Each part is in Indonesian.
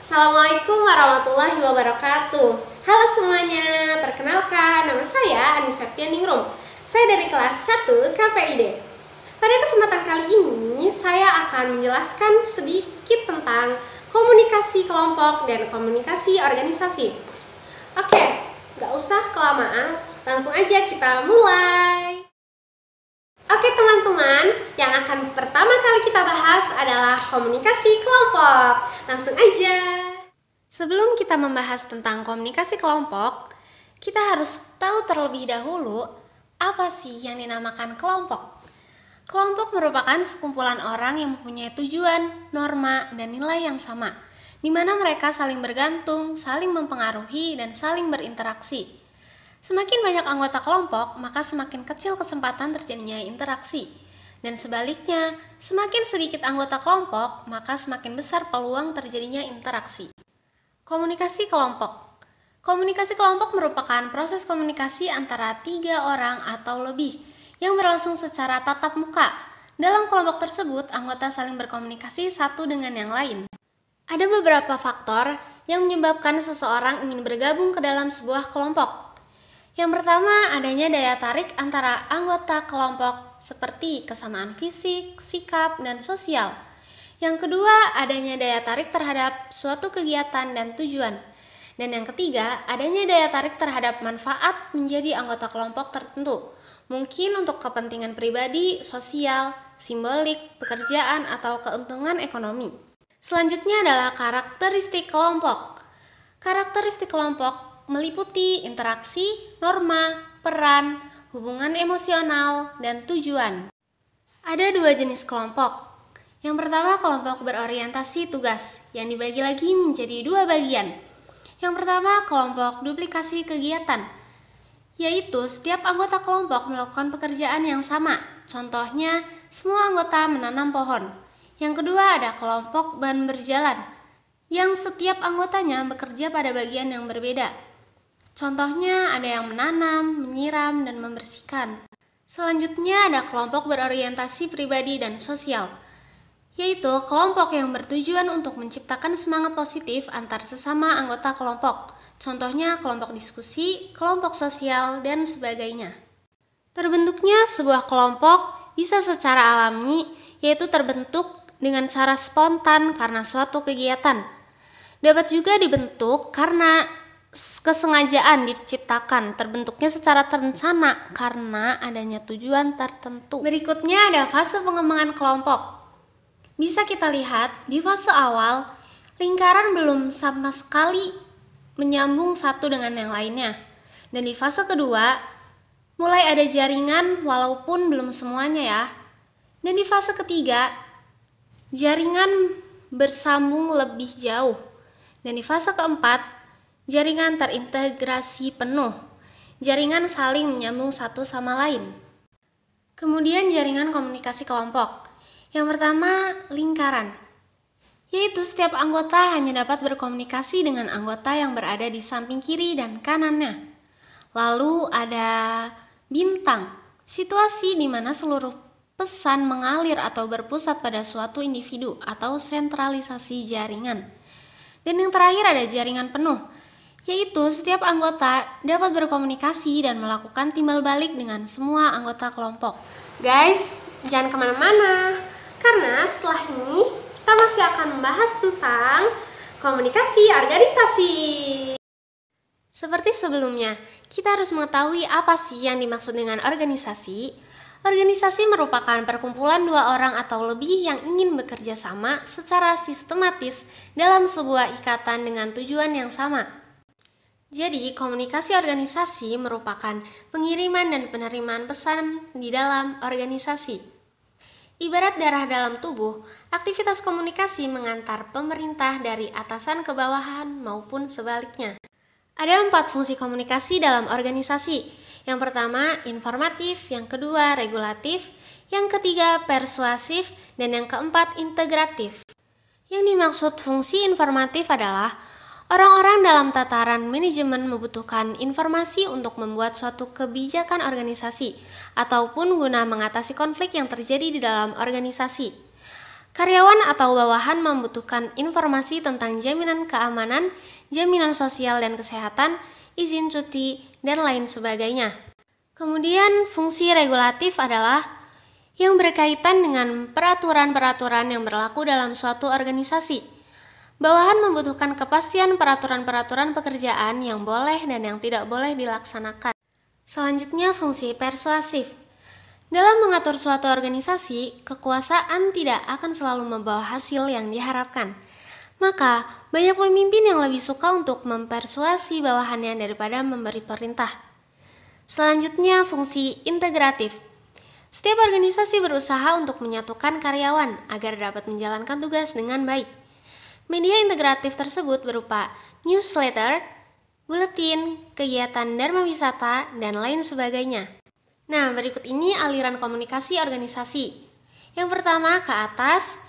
Assalamualaikum warahmatullahi wabarakatuh. Halo semuanya, perkenalkan nama saya Anissa Septianingrum. Saya dari kelas 1 KPID. Pada kesempatan kali ini saya akan menjelaskan sedikit tentang komunikasi kelompok dan komunikasi organisasi. Oke, gak usah kelamaan, langsung aja kita mulai. Oke teman-teman, yang akan pertama kali kita bahas adalah komunikasi kelompok. Langsung aja. Sebelum kita membahas tentang komunikasi kelompok, kita harus tahu terlebih dahulu apa sih yang dinamakan kelompok. Kelompok merupakan sekumpulan orang yang mempunyai tujuan, norma, dan nilai yang sama, di mana mereka saling bergantung, saling mempengaruhi, dan saling berinteraksi. Semakin banyak anggota kelompok, maka semakin kecil kesempatan terjadinya interaksi. Dan sebaliknya, semakin sedikit anggota kelompok, maka semakin besar peluang terjadinya interaksi. Komunikasi kelompok. Komunikasi kelompok merupakan proses komunikasi antara 3 orang atau lebih yang berlangsung secara tatap muka. Dalam kelompok tersebut, anggota saling berkomunikasi satu dengan yang lain. Ada beberapa faktor yang menyebabkan seseorang ingin bergabung ke dalam sebuah kelompok. Yang pertama, adanya daya tarik antara anggota kelompok seperti kesamaan fisik, sikap, dan sosial. Yang kedua, adanya daya tarik terhadap suatu kegiatan dan tujuan. Dan yang ketiga, adanya daya tarik terhadap manfaat menjadi anggota kelompok tertentu. Mungkin untuk kepentingan pribadi, sosial, simbolik, pekerjaan, atau keuntungan ekonomi. Selanjutnya adalah karakteristik kelompok. Karakteristik kelompok meliputi interaksi, norma, peran, hubungan emosional, dan tujuan. Ada 2 jenis kelompok. Yang pertama, kelompok berorientasi tugas, yang dibagi lagi menjadi 2 bagian. Yang pertama, kelompok duplikasi kegiatan, yaitu setiap anggota kelompok melakukan pekerjaan yang sama. Contohnya, semua anggota menanam pohon. Yang kedua, ada kelompok ban berjalan, yang setiap anggotanya bekerja pada bagian yang berbeda. Contohnya ada yang menanam, menyiram, dan membersihkan. Selanjutnya ada kelompok berorientasi pribadi dan sosial, yaitu kelompok yang bertujuan untuk menciptakan semangat positif antar sesama anggota kelompok. Contohnya kelompok diskusi, kelompok sosial, dan sebagainya. Terbentuknya sebuah kelompok bisa secara alami, yaitu terbentuk dengan cara spontan karena suatu kegiatan. Dapat juga dibentuk karena kesengajaan diciptakan, terbentuknya secara terencana karena adanya tujuan tertentu. Berikutnya ada fase pengembangan kelompok. Bisa kita lihat di fase awal, lingkaran belum sama sekali menyambung satu dengan yang lainnya. Dan di fase kedua, mulai ada jaringan walaupun belum semuanya ya. Dan di fase ketiga, jaringan bersambung lebih jauh. Dan di fase keempat, jaringan terintegrasi penuh. Jaringan saling menyambung satu sama lain. Kemudian jaringan komunikasi kelompok. Yang pertama, lingkaran. Yaitu setiap anggota hanya dapat berkomunikasi dengan anggota yang berada di samping kiri dan kanannya. Lalu ada bintang. Situasi di mana seluruh pesan mengalir atau berpusat pada suatu individu atau sentralisasi jaringan. Dan yang terakhir ada jaringan penuh, yaitu setiap anggota dapat berkomunikasi dan melakukan timbal balik dengan semua anggota kelompok. Guys, jangan kemana-mana, karena setelah ini kita masih akan membahas tentang komunikasi organisasi. Seperti sebelumnya, kita harus mengetahui apa sih yang dimaksud dengan organisasi. Organisasi merupakan perkumpulan 2 orang atau lebih yang ingin bekerja sama secara sistematis dalam sebuah ikatan dengan tujuan yang sama. Jadi, komunikasi organisasi merupakan pengiriman dan penerimaan pesan di dalam organisasi. Ibarat darah dalam tubuh, aktivitas komunikasi mengantar pemerintah dari atasan ke bawahan maupun sebaliknya. Ada 4 fungsi komunikasi dalam organisasi. Yang pertama, informatif, yang kedua, regulatif, yang ketiga, persuasif, dan yang keempat, integratif. Yang dimaksud fungsi informatif adalah orang-orang dalam tataran manajemen membutuhkan informasi untuk membuat suatu kebijakan organisasi ataupun guna mengatasi konflik yang terjadi di dalam organisasi. Karyawan atau bawahan membutuhkan informasi tentang jaminan keamanan, jaminan sosial dan kesehatan, izin cuti, dan lain sebagainya. Kemudian fungsi regulatif adalah yang berkaitan dengan peraturan-peraturan yang berlaku dalam suatu organisasi. Bawahan membutuhkan kepastian peraturan-peraturan pekerjaan yang boleh dan yang tidak boleh dilaksanakan. Selanjutnya fungsi persuasif. Dalam mengatur suatu organisasi, kekuasaan tidak akan selalu membawa hasil yang diharapkan. Maka, banyak pemimpin yang lebih suka untuk mempersuasi bawahannya daripada memberi perintah. Selanjutnya, fungsi integratif. Setiap organisasi berusaha untuk menyatukan karyawan agar dapat menjalankan tugas dengan baik. Media integratif tersebut berupa newsletter, buletin, kegiatan dharma wisata, dan lain sebagainya. Nah, berikut ini aliran komunikasi organisasi. Yang pertama ke atas,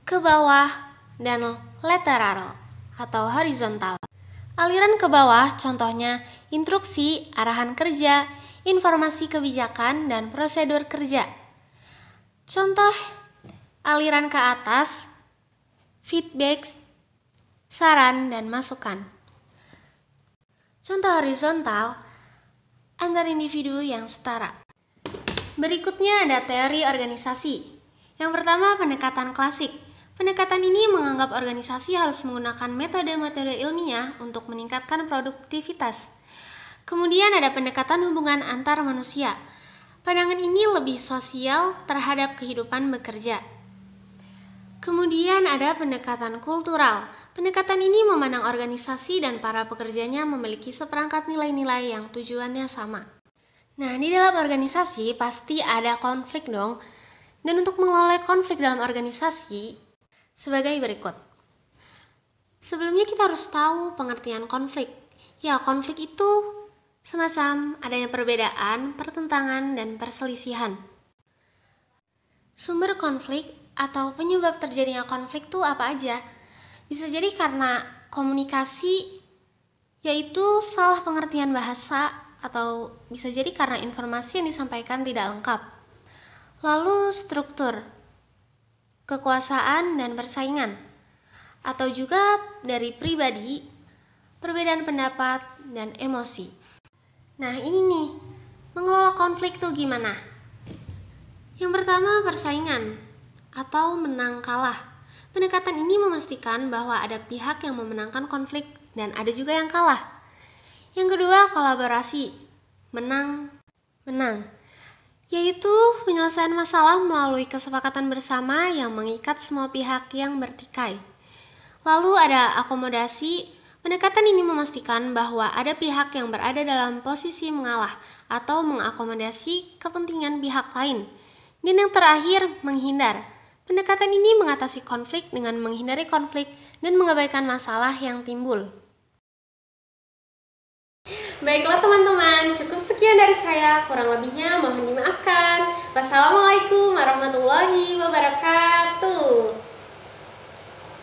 ke bawah, dan lateral atau horizontal. Aliran ke bawah contohnya instruksi, arahan kerja, informasi kebijakan, dan prosedur kerja. Contoh aliran ke atas, feedback, saran, dan masukan. Contoh horizontal, antar individu yang setara. Berikutnya ada teori organisasi. Yang pertama, pendekatan klasik. Pendekatan ini menganggap organisasi harus menggunakan metode-metode ilmiah untuk meningkatkan produktivitas. Kemudian ada pendekatan hubungan antar manusia. Pandangan ini lebih sosial terhadap kehidupan bekerja. Kemudian ada pendekatan kultural. Pendekatan ini memandang organisasi dan para pekerjanya memiliki seperangkat nilai-nilai yang tujuannya sama. Nah, di dalam organisasi pasti ada konflik dong. Dan untuk mengelola konflik dalam organisasi sebagai berikut. Sebelumnya kita harus tahu pengertian konflik. Ya, konflik itu semacam adanya perbedaan, pertentangan, dan perselisihan. Sumber konflik atau penyebab terjadinya konflik itu apa aja? Bisa jadi karena komunikasi, yaitu salah pengertian bahasa, atau bisa jadi karena informasi yang disampaikan tidak lengkap. Lalu struktur, kekuasaan dan persaingan, atau juga dari pribadi, perbedaan pendapat, dan emosi. Nah, ini nih, mengelola konflik tuh gimana? Yang pertama, persaingan atau menang kalah. Pendekatan ini memastikan bahwa ada pihak yang memenangkan konflik dan ada juga yang kalah. Yang kedua, kolaborasi, menang-menang, yaitu penyelesaian masalah melalui kesepakatan bersama yang mengikat semua pihak yang bertikai. Lalu ada akomodasi. Pendekatan ini memastikan bahwa ada pihak yang berada dalam posisi mengalah atau mengakomodasi kepentingan pihak lain. Dan yang terakhir, menghindar. Pendekatan ini mengatasi konflik dengan menghindari konflik dan mengabaikan masalah yang timbul. Baiklah teman-teman, cukup sekian dari saya. Kurang lebihnya mohon dimaafkan. Wassalamualaikum warahmatullahi wabarakatuh.